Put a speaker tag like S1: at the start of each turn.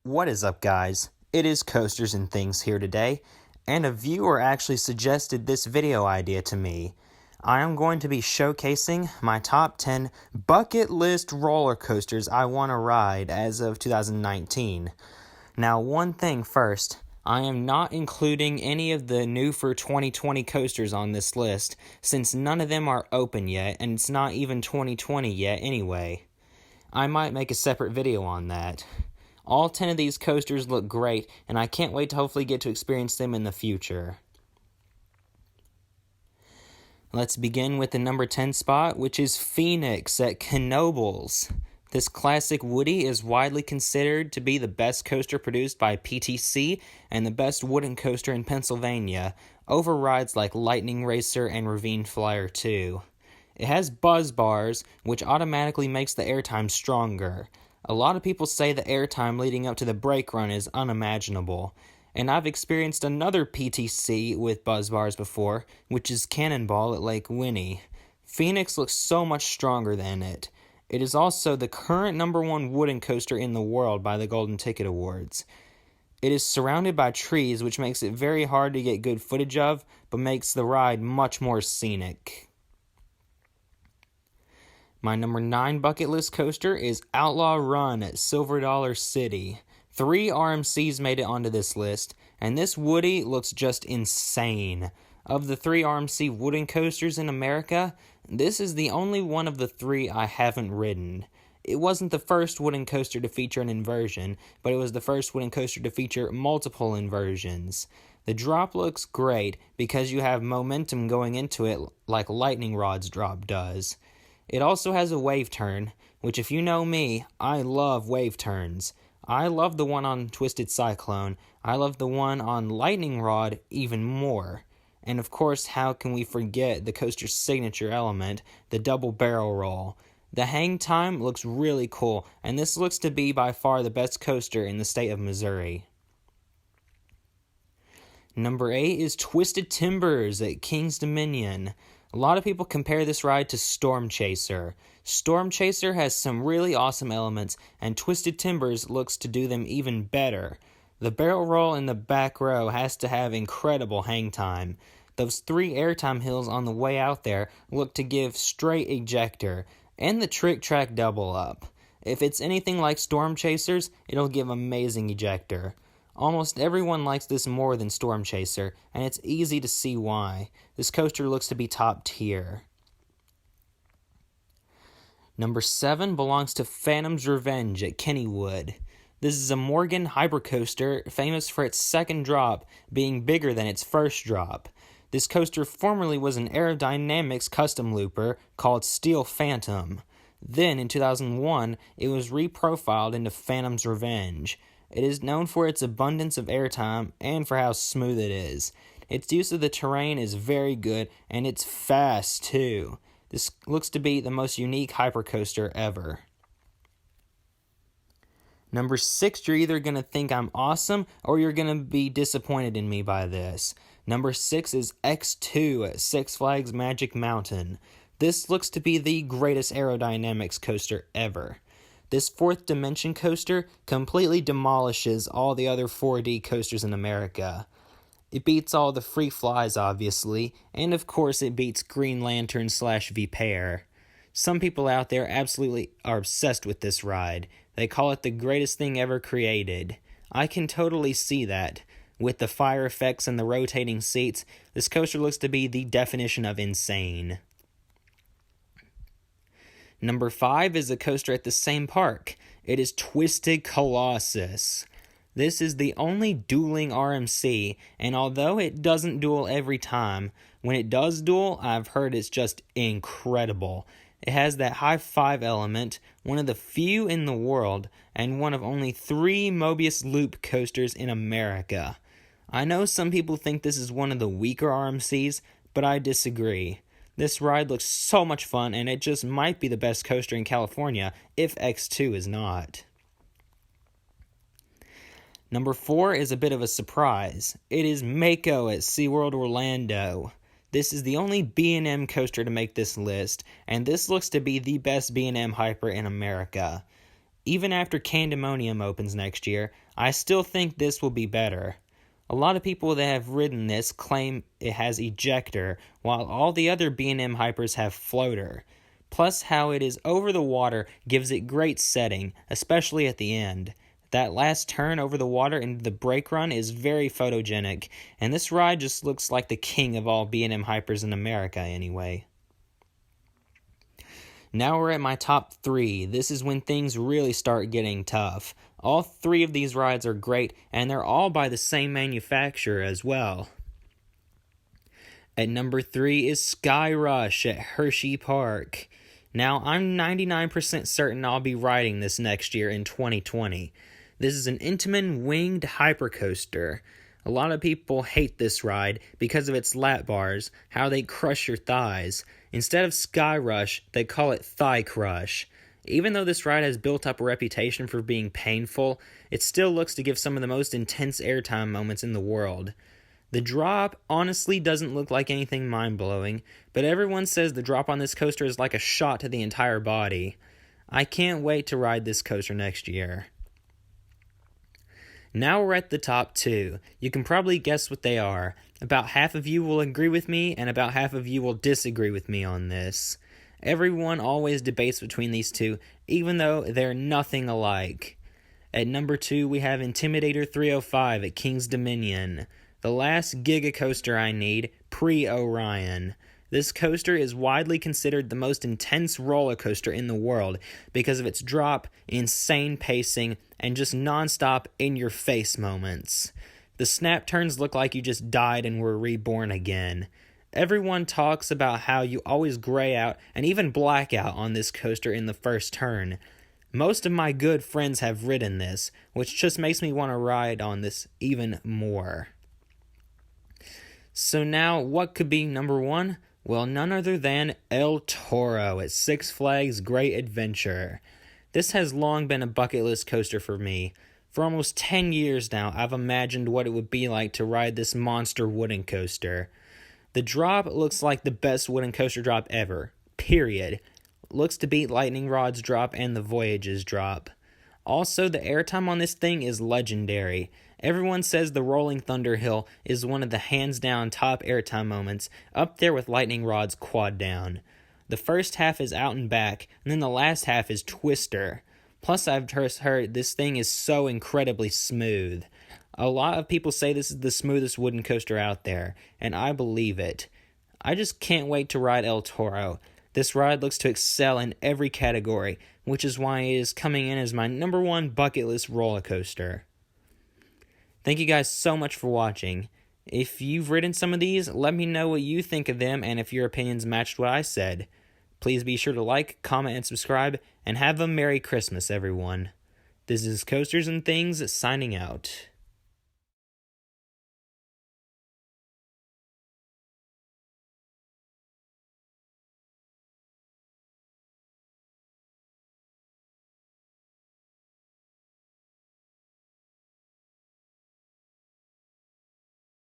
S1: What is up, guys? It is Coasters and Things here today, and a viewer actually suggested this video idea to me. I am going to be showcasing my top 10 bucket list roller coasters I want to ride as of 2019. Now, one thing first, I am not including any of the new for 2020 coasters on this list, since none of them are open yet, and it's not even 2020 yet anyway. I might make a separate video on that. All 10 of these coasters look great, and I can't wait to hopefully get to experience them in the future. Let's begin with the number 10 spot, which is Phoenix at Knoebels. This classic Woody is widely considered to be the best coaster produced by PTC and the best wooden coaster in Pennsylvania, over rides like Lightning Racer and Ravine Flyer 2. It has buzz bars, which automatically makes the airtime stronger. A lot of people say the airtime leading up to the brake run is unimaginable, and I've experienced another PTC with buzz bars before, which is Cannonball at Lake Winnie. Phoenix looks so much stronger than it. It is also the current number 1 wooden coaster in the world by the Golden Ticket Awards. It is surrounded by trees, which makes it very hard to get good footage of, but makes the ride much more scenic. My number 9 bucket list coaster is Outlaw Run at Silver Dollar City. 3 RMCs made it onto this list, and this Woody looks just insane. Of the 3 RMC wooden coasters in America, this is the only one of the 3 I haven't ridden. It wasn't the first wooden coaster to feature an inversion, but it was the first wooden coaster to feature multiple inversions. The drop looks great because you have momentum going into it like Lightning Rod's drop does. It also has a wave turn, which if you know me, I love wave turns. I love the one on Twisted Cyclone. I love the one on Lightning Rod even more. And of course, how can we forget the coaster's signature element, the double barrel roll. The hang time looks really cool, and this looks to be by far the best coaster in the state of Missouri. Number 8 is Twisted Timbers at King's Dominion. A lot of people compare this ride to Storm Chaser. Storm Chaser has some really awesome elements, and Twisted Timbers looks to do them even better. The barrel roll in the back row has to have incredible hang time. Those 3 airtime hills on the way out there look to give straight ejector, and the trick track double up. If it's anything like Storm Chasers, it'll give amazing ejector. Almost everyone likes this more than Storm Chaser, and it's easy to see why. This coaster looks to be top tier. Number 7 belongs to Phantom's Revenge at Kennywood. This is a Morgan hypercoaster famous for its second drop being bigger than its first drop. This coaster formerly was an aerodynamics custom looper called Steel Phantom. Then, in 2001, it was reprofiled into Phantom's Revenge. It is known for its abundance of airtime and for how smooth it is. Its use of the terrain is very good, and it's fast too. This looks to be the most unique hypercoaster ever. Number 6, you're either going to think I'm awesome or you're going to be disappointed in me by this. Number 6 is X2 at Six Flags Magic Mountain. This looks to be the greatest aerodynamics coaster ever. This 4th dimension coaster completely demolishes all the other 4D coasters in America. It beats all the free flies, obviously, and of course it beats Green Lantern / Vipair. Some people out there absolutely are obsessed with this ride. They call it the greatest thing ever created. I can totally see that. With the fire effects and the rotating seats, this coaster looks to be the definition of insane. Number 5 is a coaster at the same park. It is Twisted Colossus. This is the only dueling RMC, and although it doesn't duel every time, when it does duel, I've heard it's just incredible. It has that high 5 element, one of the few in the world, and one of only 3 Mobius Loop coasters in America. I know some people think this is one of the weaker RMCs, but I disagree. This ride looks so much fun, and it just might be the best coaster in California, if X2 is not. Number 4 is a bit of a surprise. It is Mako at SeaWorld Orlando. This is the only B&M coaster to make this list, and this looks to be the best B&M hyper in America. Even after Candemonium opens next year, I still think this will be better. A lot of people that have ridden this claim it has ejector, while all the other B&M hypers have floater. Plus, how it is over the water gives it great setting, especially at the end. That last turn over the water into the brake run is very photogenic, and this ride just looks like the king of all B&M hypers in America anyway. Now we're at my top 3. This is when things really start getting tough. All 3 of these rides are great, and they're all by the same manufacturer as well. At number 3 is Sky Rush at Hershey Park. Now, I'm 99% certain I'll be riding this next year in 2020. This is an Intamin winged hypercoaster. A lot of people hate this ride because of its lap bars, how they crush your thighs. Instead of Sky Rush, they call it Thigh Crush. Even though this ride has built up a reputation for being painful, it still looks to give some of the most intense airtime moments in the world. The drop honestly doesn't look like anything mind-blowing, but everyone says the drop on this coaster is like a shot to the entire body. I can't wait to ride this coaster next year. Now we're at the top 2. You can probably guess what they are. About half of you will agree with me, and about half of you will disagree with me on this. Everyone always debates between these two, even though they're nothing alike. At number 2, we have Intimidator 305 at King's Dominion. The last Giga coaster I need, pre-Orion. This coaster is widely considered the most intense roller coaster in the world because of its drop, insane pacing, and just non-stop in-your-face moments. The snap turns look like you just died and were reborn again. Everyone talks about how you always gray out and even black out on this coaster in the first turn. Most of my good friends have ridden this, which just makes me want to ride on this even more. So now, what could be number 1? Well, none other than El Toro at Six Flags Great Adventure. This has long been a bucket list coaster for me. For almost 10 years now, I've imagined what it would be like to ride this monster wooden coaster. The drop looks like the best wooden coaster drop ever, period. Looks to beat Lightning Rod's drop and the Voyage's drop. Also, the airtime on this thing is legendary. Everyone says the Rolling Thunder Hill is one of the hands-down top airtime moments, up there with Lightning Rod's Quad Down. The first half is Out and Back, and then the last half is Twister. Plus, I've just heard this thing is so incredibly smooth. A lot of people say this is the smoothest wooden coaster out there, and I believe it. I just can't wait to ride El Toro. This ride looks to excel in every category, which is why it is coming in as my number 1 bucket list roller coaster. Thank you guys so much for watching. If you've ridden some of these, let me know what you think of them and if your opinions matched what I said. Please be sure to like, comment, and subscribe, and have a Merry Christmas, everyone. This is Coasters and Things signing out.